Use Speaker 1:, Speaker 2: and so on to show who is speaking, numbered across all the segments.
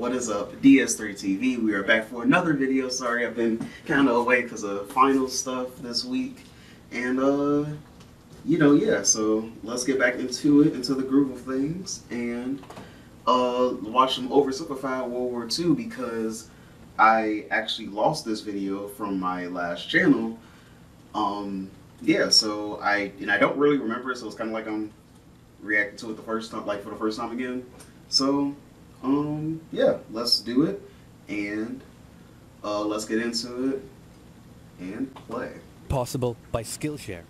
Speaker 1: What is up, DS3TV? We are back for another video. Sorry, I've been kind of away because of final stuff this week. And, yeah, so let's get back into it, into the groove of things, and watch some Oversimplified World War II, because I actually lost this video from my last channel. Yeah, so I don't really remember it, so it's kind of like I'm reacting to it the first time, like for the first time again. So, yeah, let's do it, and let's get into it and play.
Speaker 2: Possible by Skillshare.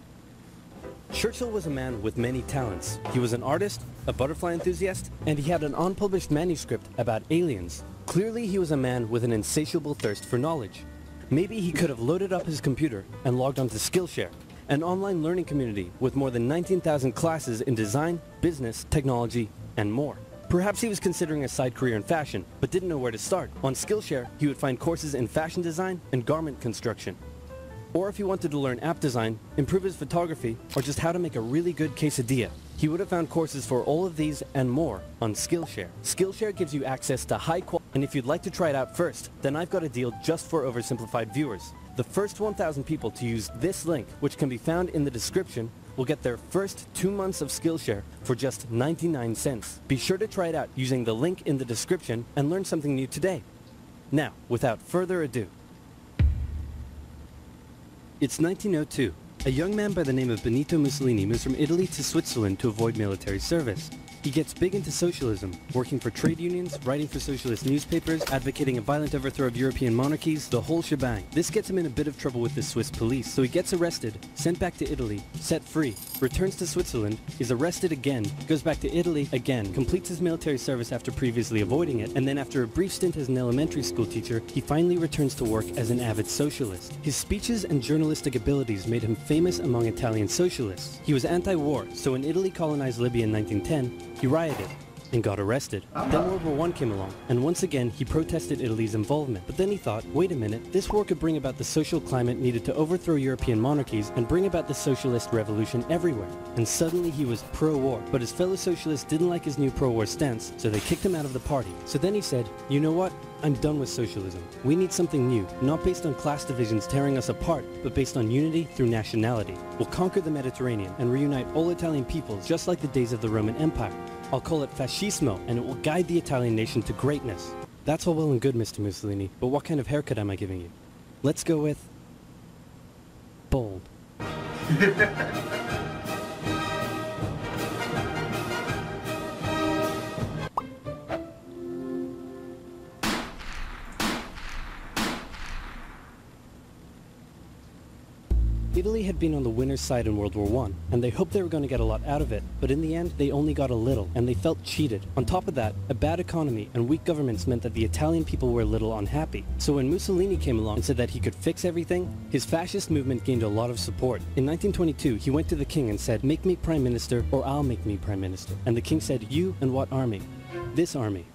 Speaker 2: Churchill was a man with many talents. He was an artist, a butterfly enthusiast, and he had an unpublished manuscript about aliens. Clearly he was a man with an insatiable thirst for knowledge. Maybe he could have loaded up his computer and logged onto Skillshare, an online learning community with more than 19,000 classes in design, business, technology, and more. Perhaps he was considering a side career in fashion, but didn't know where to start. On Skillshare, he would find courses in fashion design and garment construction. Or if he wanted to learn app design, improve his photography, or just how to make a really good quesadilla, he would have found courses for all of these and more on Skillshare. Skillshare gives you access to high quality, and if you'd like to try it out first, then I've got a deal just for Oversimplified viewers. The first 1,000 people to use this link, which can be found in the description, will get their first 2 months of Skillshare for just 99 cents. Be sure to try it out using the link in the description and learn something new today. Now, without further ado. It's 1902. A young man by the name of Benito Mussolini moves from Italy to Switzerland to avoid military service. He gets big into socialism, working for trade unions, writing for socialist newspapers, advocating a violent overthrow of European monarchies, the whole shebang. This gets him in a bit of trouble with the Swiss police, so he gets arrested, sent back to Italy, set free, returns to Switzerland, is arrested again, goes back to Italy again, completes his military service after previously avoiding it, and then after a brief stint as an elementary school teacher, he finally returns to work as an avid socialist. His speeches and journalistic abilities made him famous among Italian socialists. He was anti-war, so when Italy colonized Libya in 1910, he rioted and got arrested. Then World War I came along, and once again he protested Italy's involvement. But then he thought, wait a minute, this war could bring about the social climate needed to overthrow European monarchies and bring about the socialist revolution everywhere. And suddenly he was pro-war, but his fellow socialists didn't like his new pro-war stance, so they kicked him out of the party. So then he said, you know what? I'm done with socialism. We need something new, not based on class divisions tearing us apart, but based on unity through nationality. We'll conquer the Mediterranean and reunite all Italian peoples just like the days of the Roman Empire. I'll call it fascismo, and it will guide the Italian nation to greatness. That's all well and good, Mr. Mussolini, but what kind of haircut am I giving you? Let's go with... bold. Italy had been on the winner's side in World War I, and they hoped they were going to get a lot out of it, but in the end they only got a little, and they felt cheated. On top of that, a bad economy and weak governments meant that the Italian people were a little unhappy. So when Mussolini came along and said that he could fix everything, his fascist movement gained a lot of support. In 1922, he went to the king and said, make me prime minister or I'll make me prime minister. And the king said, you and what army? This army.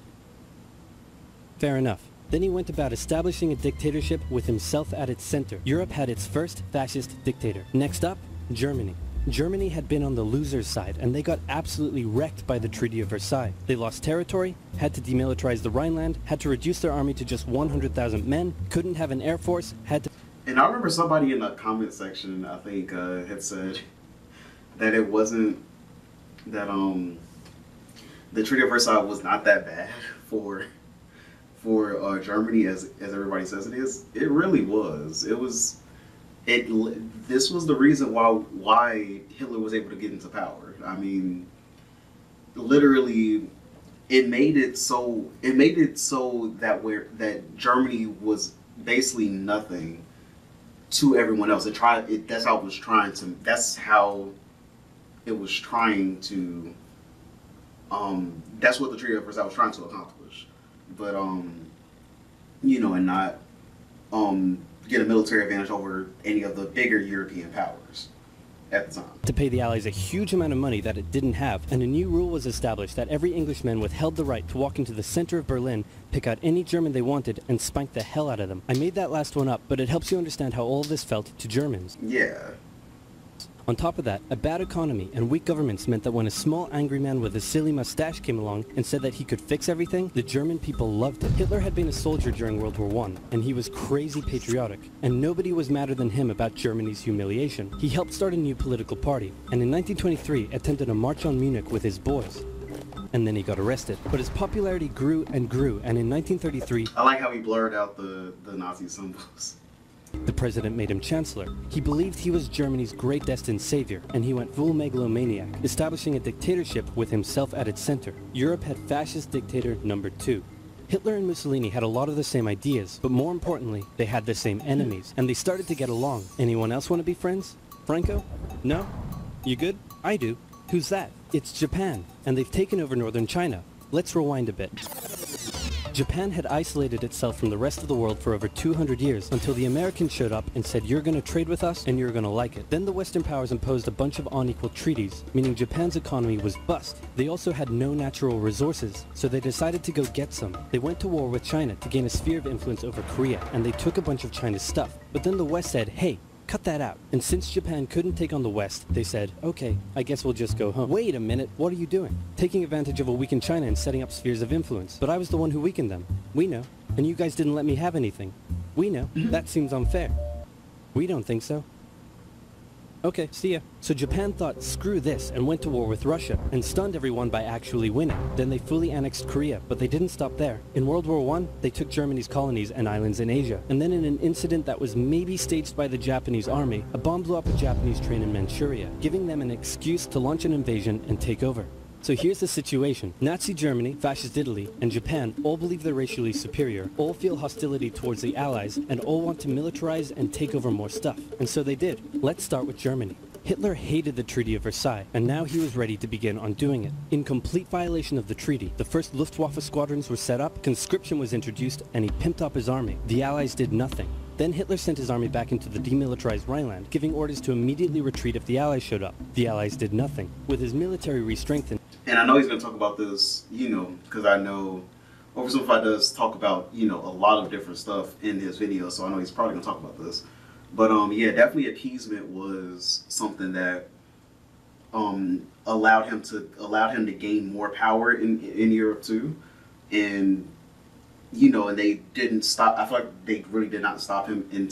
Speaker 2: Fair enough. Then he went about establishing a dictatorship with himself at its center. Europe had its first fascist dictator. Next up, Germany. Germany had been on the loser's side, and they got absolutely wrecked by the Treaty of Versailles. They lost territory, had to demilitarize the Rhineland, had to reduce their army to just 100,000 men, couldn't have an air force, had to...
Speaker 1: And I remember somebody in the comment section, I think, had said that it wasn't, that the Treaty of Versailles was not that bad for Germany as everybody says it is. It really was. This was the reason why Hitler was able to get into power. I mean, literally, it made it so that Germany was basically nothing to everyone else. That's how it was trying to that's what the Treaty of Versailles was trying to accomplish. But and not get a military advantage over any of the bigger European powers at the time.
Speaker 2: To pay the Allies a huge amount of money that it didn't have, and a new rule was established that every Englishman withheld the right to walk into the center of Berlin, pick out any German they wanted, and spank the hell out of them. I made that last one up, but it helps you understand how all of this felt to Germans.
Speaker 1: Yeah.
Speaker 2: On top of that, a bad economy and weak governments meant that when a small angry man with a silly mustache came along and said that he could fix everything, the German people loved it. Hitler had been a soldier during World War I, and he was crazy patriotic, and nobody was madder than him about Germany's humiliation. He helped start a new political party, and in 1923 attempted a march on Munich with his boys. And then he got arrested. But his popularity grew and grew, and in 1933...
Speaker 1: I like how he blurred out the Nazi symbols.
Speaker 2: The president made him chancellor. He believed he was Germany's great destined savior, and he went full megalomaniac, establishing a dictatorship with himself at its center. Europe had fascist dictator number 2. Hitler and Mussolini had a lot of the same ideas, but more importantly, they had the same enemies, and they started to get along. Anyone else want to be friends? Franco? No? You good? I do. Who's that? It's Japan, and they've taken over northern China. Let's rewind a bit. Japan had isolated itself from the rest of the world for over 200 years until the Americans showed up and said, you're going to trade with us and you're going to like it. Then the Western powers imposed a bunch of unequal treaties, meaning Japan's economy was bust. They also had no natural resources, so they decided to go get some. They went to war with China to gain a sphere of influence over Korea, and they took a bunch of China's stuff. But then the West said, hey, cut that out. And since Japan couldn't take on the West, they said, okay, I guess we'll just go home. Wait a minute, what are you doing? Taking advantage of a weakened China and setting up spheres of influence. But I was the one who weakened them. We know. And you guys didn't let me have anything. We know. That seems unfair. We don't think so. Okay, see ya. So Japan thought, screw this, and went to war with Russia, and stunned everyone by actually winning. Then they fully annexed Korea, but they didn't stop there. In World War I, they took Germany's colonies and islands in Asia. And then in an incident that was maybe staged by the Japanese army, a bomb blew up a Japanese train in Manchuria, giving them an excuse to launch an invasion and take over. So here's the situation. Nazi Germany, Fascist Italy, and Japan all believe they're racially superior, all feel hostility towards the Allies, and all want to militarize and take over more stuff. And so they did. Let's start with Germany. Hitler hated the Treaty of Versailles, and now he was ready to begin undoing it. In complete violation of the treaty, the first Luftwaffe squadrons were set up, conscription was introduced, and he pimped up his army. The Allies did nothing. Then Hitler sent his army back into the demilitarized Rhineland, giving orders to immediately retreat if the Allies showed up. The Allies did nothing. With his military re-strengthened...
Speaker 1: And I know he's going to talk about this, because I know Oversimplified does talk about, a lot of different stuff in his video, so I know he's probably going to talk about this. But yeah, definitely appeasement was something that allowed him to gain more power in Europe too, and and they didn't stop. I feel like they really did not stop him in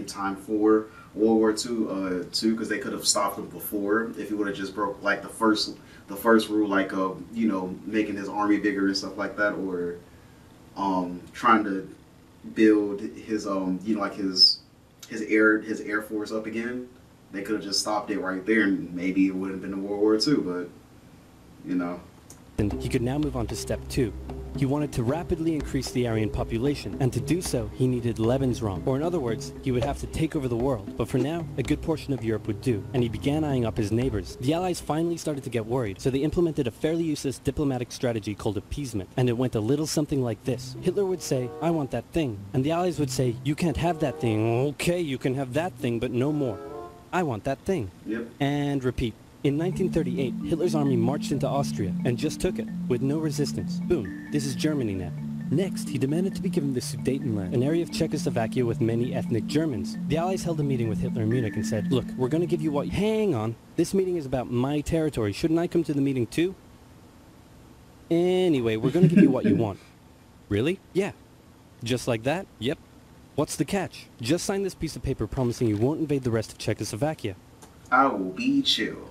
Speaker 1: time for World War II too, because they could have stopped him before if he would have just broke like the first rule, like making his army bigger and stuff like that, or trying to build his his air force up again. They could have just stopped it right there, and maybe it wouldn't have been a World War II. But
Speaker 2: and he could now move on to step 2. He wanted to rapidly increase the Aryan population, and to do so, he needed Lebensraum, or in other words, he would have to take over the world. But for now, a good portion of Europe would do, and he began eyeing up his neighbors. The Allies finally started to get worried, so they implemented a fairly useless diplomatic strategy called appeasement, and it went a little something like this. Hitler would say, I want that thing, and the Allies would say, you can't have that thing. Okay, you can have that thing, but no more. I want that thing.
Speaker 1: Yep.
Speaker 2: And repeat. In 1938, Hitler's army marched into Austria and just took it, with no resistance. Boom, this is Germany now. Next, he demanded to be given the Sudetenland, an area of Czechoslovakia with many ethnic Germans. The Allies held a meeting with Hitler in Munich and said, look, we're going to give you what... Hang on, this meeting is about my territory. Shouldn't I come to the meeting too? Anyway, we're going to give you what you want. Really? Yeah. Just like that? Yep. What's the catch? Just sign this piece of paper promising you won't invade the rest of Czechoslovakia.
Speaker 1: I will be chill.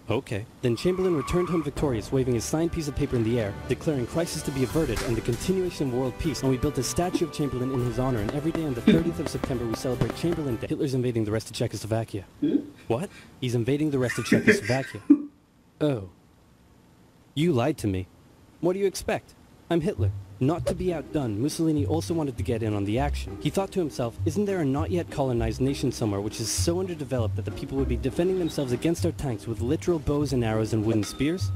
Speaker 2: Okay. Then Chamberlain returned home victorious, waving his signed piece of paper in the air, declaring crisis to be averted and the continuation of world peace, and we built a statue of Chamberlain in his honor, and every day on the 30th of September we celebrate Chamberlain Day. Hitler's invading the rest of Czechoslovakia. What? He's invading the rest of Czechoslovakia. Oh. You lied to me. What do you expect? I'm Hitler. Not to be outdone, Mussolini also wanted to get in on the action. He thought to himself, isn't there a not yet colonized nation somewhere which is so underdeveloped that the people would be defending themselves against our tanks with literal bows and arrows and wooden spears?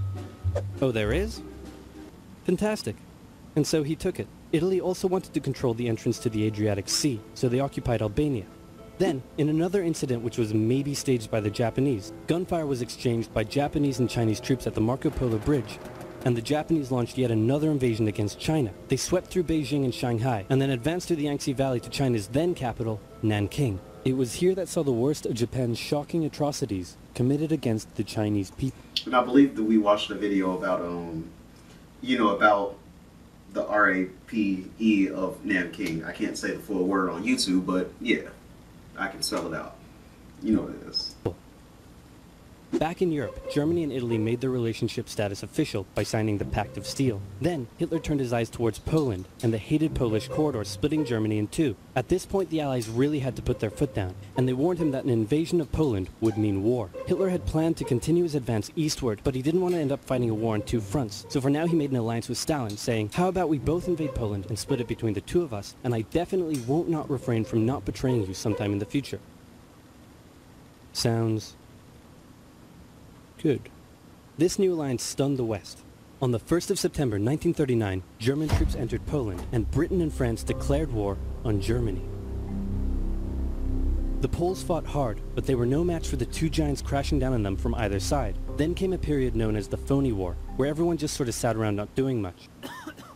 Speaker 2: Oh, there is? Fantastic. And so he took it. Italy also wanted to control the entrance to the Adriatic Sea, so they occupied Albania. Then, in another incident which was maybe staged by the Japanese, gunfire was exchanged by Japanese and Chinese troops at the Marco Polo Bridge, and the Japanese launched yet another invasion against China. They swept through Beijing and Shanghai, and then advanced through the Yangtze Valley to China's then capital, Nanking. It was here that saw the worst of Japan's shocking atrocities committed against the Chinese people.
Speaker 1: And I believe that we watched a video about, about the RAPE of Nanking. I can't say the full word on YouTube, but yeah, I can spell it out. You know what it is.
Speaker 2: Back in Europe, Germany and Italy made their relationship status official by signing the Pact of Steel. Then, Hitler turned his eyes towards Poland and the hated Polish corridor, splitting Germany in two. At this point, the Allies really had to put their foot down, and they warned him that an invasion of Poland would mean war. Hitler had planned to continue his advance eastward, but he didn't want to end up fighting a war on two fronts. So for now, he made an alliance with Stalin, saying, "How about we both invade Poland and split it between the two of us, and I definitely won't not refrain from not betraying you sometime in the future." Sounds good. This new alliance stunned the West. On the 1st of September 1939, German troops entered Poland, and Britain and France declared war on Germany. The Poles fought hard, but they were no match for the two giants crashing down on them from either side. Then came a period known as the Phony War, where everyone just sort of sat around not doing much.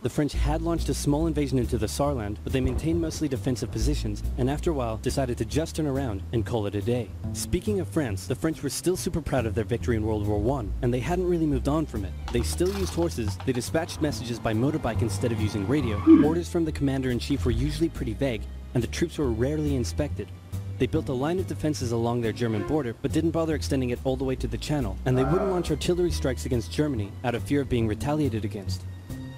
Speaker 2: The French had launched a small invasion into the Saarland, but they maintained mostly defensive positions, and after a while decided to just turn around and call it a day. Speaking of France, the French were still super proud of their victory in World War I, and they hadn't really moved on from it. They still used horses, they dispatched messages by motorbike instead of using radio, orders from the commander-in-chief were usually pretty vague, and the troops were rarely inspected. They built a line of defenses along their German border, but didn't bother extending it all the way to the Channel, and they wouldn't launch artillery strikes against Germany out of fear of being retaliated against.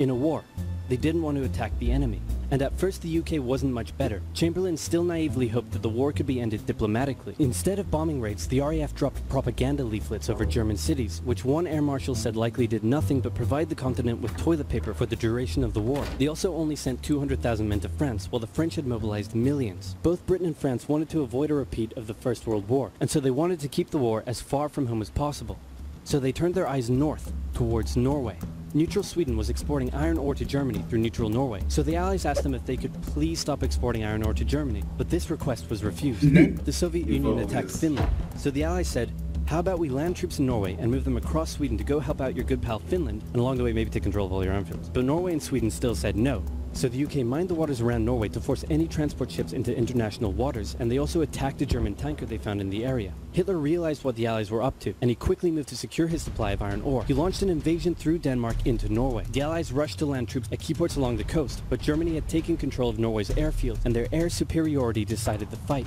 Speaker 2: In a war, they didn't want to attack the enemy. And at first the UK wasn't much better. Chamberlain still naively hoped that the war could be ended diplomatically. Instead of bombing raids, the RAF dropped propaganda leaflets over German cities, which one air marshal said likely did nothing but provide the continent with toilet paper for the duration of the war. They also only sent 200,000 men to France, while the French had mobilized millions. Both Britain and France wanted to avoid a repeat of the First World War, and so they wanted to keep the war as far from home as possible. So they turned their eyes north, towards Norway. Neutral Sweden was exporting iron ore to Germany through neutral Norway, so the Allies asked them if they could please stop exporting iron ore to Germany, but this request was refused. Then, the Soviet Union attacked Finland, so the Allies said, "How about we land troops in Norway and move them across Sweden to go help out your good pal Finland, and along the way maybe take control of all your airfields." But Norway and Sweden still said no. So the UK mined the waters around Norway to force any transport ships into international waters, and they also attacked a German tanker they found in the area. Hitler realized what the Allies were up to, and he quickly moved to secure his supply of iron ore. He launched an invasion through Denmark into Norway. The Allies rushed to land troops at key ports along the coast, but Germany had taken control of Norway's airfields, and their air superiority decided the fight.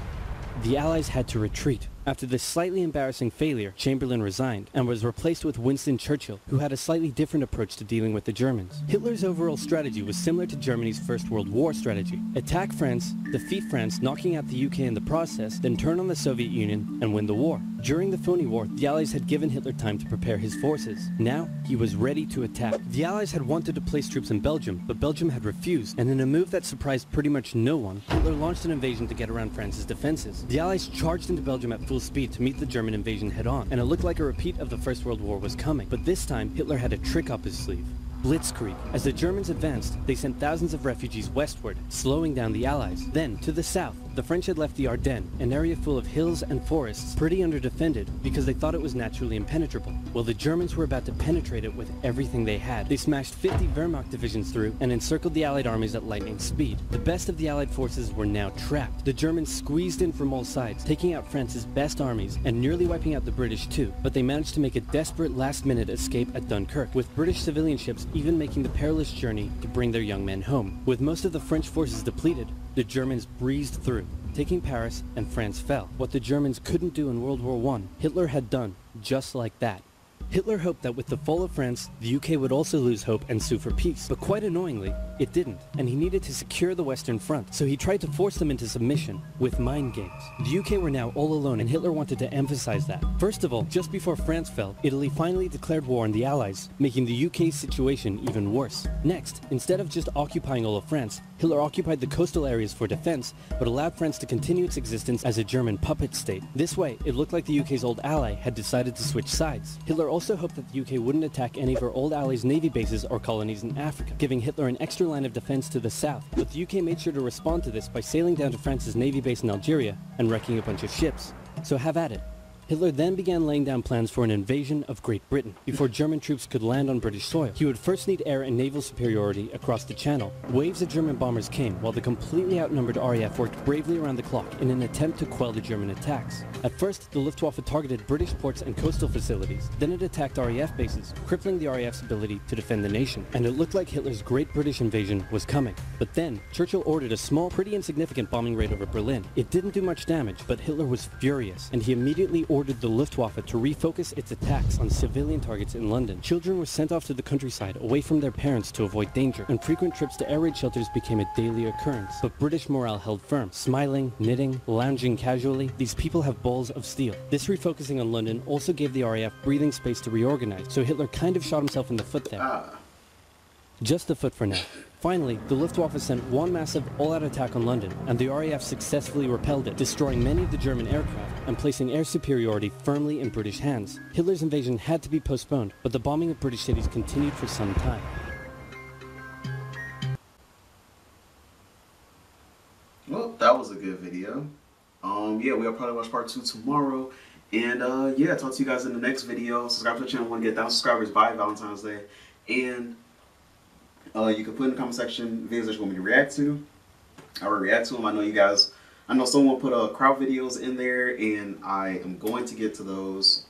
Speaker 2: The Allies had to retreat. After this slightly embarrassing failure, Chamberlain resigned and was replaced with Winston Churchill, who had a slightly different approach to dealing with the Germans. Hitler's overall strategy was similar to Germany's First World War strategy. Attack France, defeat France, knocking out the UK in the process, then turn on the Soviet Union and win the war. During the Phony War, the Allies had given Hitler time to prepare his forces. Now, he was ready to attack. The Allies had wanted to place troops in Belgium, but Belgium had refused, and in a move that surprised pretty much no one, Hitler launched an invasion to get around France's defenses. The Allies charged into Belgium at full speed to meet the German invasion head-on, and it looked like a repeat of the First World War was coming. But this time, Hitler had a trick up his sleeve. Blitzkrieg. As the Germans advanced, they sent thousands of refugees westward, slowing down the Allies. Then, to the south, the French had left the Ardennes, an area full of hills and forests, pretty underdefended because they thought it was naturally impenetrable. Well, the Germans were about to penetrate it with everything they had. They smashed 50 Wehrmacht divisions through and encircled the Allied armies at lightning speed. The best of the Allied forces were now trapped. The Germans squeezed in from all sides, taking out France's best armies and nearly wiping out the British too, but they managed to make a desperate last-minute escape at Dunkirk, with British civilian ships even making the perilous journey to bring their young men home. With most of the French forces depleted, the Germans breezed through, taking Paris, and France fell. What the Germans couldn't do in World War I, Hitler had done just like that. Hitler hoped that with the fall of France, the UK would also lose hope and sue for peace. But quite annoyingly, it didn't, and he needed to secure the Western Front, so he tried to force them into submission with mind games. The UK were now all alone, and Hitler wanted to emphasize that. First of all, just before France fell, Italy finally declared war on the Allies, making the UK's situation even worse. Next, instead of just occupying all of France, Hitler occupied the coastal areas for defense, but allowed France to continue its existence as a German puppet state. This way, it looked like the UK's old ally had decided to switch sides. Hitler also hoped that the UK wouldn't attack any of her old allies' navy bases or colonies in Africa, giving Hitler an extra line of defense to the south. But the UK made sure to respond to this by sailing down to France's navy base in Algeria and wrecking a bunch of ships. So have at it. Hitler then began laying down plans for an invasion of Great Britain before German troops could land on British soil. He would first need air and naval superiority across the Channel. Waves of German bombers came while the completely outnumbered RAF worked bravely around the clock in an attempt to quell the German attacks. At first, the Luftwaffe targeted British ports and coastal facilities. Then it attacked RAF bases, crippling the RAF's ability to defend the nation. And it looked like Hitler's Great British invasion was coming. But then, Churchill ordered a small, pretty insignificant bombing raid over Berlin. It didn't do much damage, but Hitler was furious, and he immediately ordered the Luftwaffe to refocus its attacks on civilian targets in London. Children were sent off to the countryside away from their parents to avoid danger, and frequent trips to air raid shelters became a daily occurrence. But British morale held firm. Smiling, knitting, lounging casually, these people have balls of steel. This refocusing on London also gave the RAF breathing space to reorganize, so Hitler kind of shot himself in the foot there. Just the foot for now. Finally, the Luftwaffe sent one massive all-out attack on London, and the RAF successfully repelled it, destroying many of the German aircraft and placing air superiority firmly in British hands. Hitler's invasion had to be postponed, but the bombing of British cities continued for some time.
Speaker 1: Well, that was a good video. Yeah, we'll probably watch part 2 tomorrow. And yeah, talk to you guys in the next video. Subscribe to the channel. I want to get 1,000 subscribers by Valentine's Day. And you can put in the comment section videos that you want me to react to. I will react to them. I know you guys, I know someone put crowd videos in there, and I am going to get to those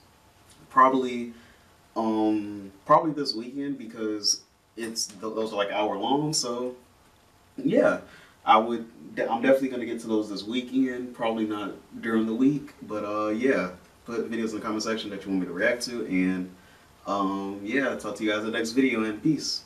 Speaker 1: probably this weekend, because those are like hour long. So yeah, I'm definitely going to get to those this weekend, probably not during the week, but yeah, put videos in the comment section that you want me to react to. And yeah, talk to you guys in the next video, and peace.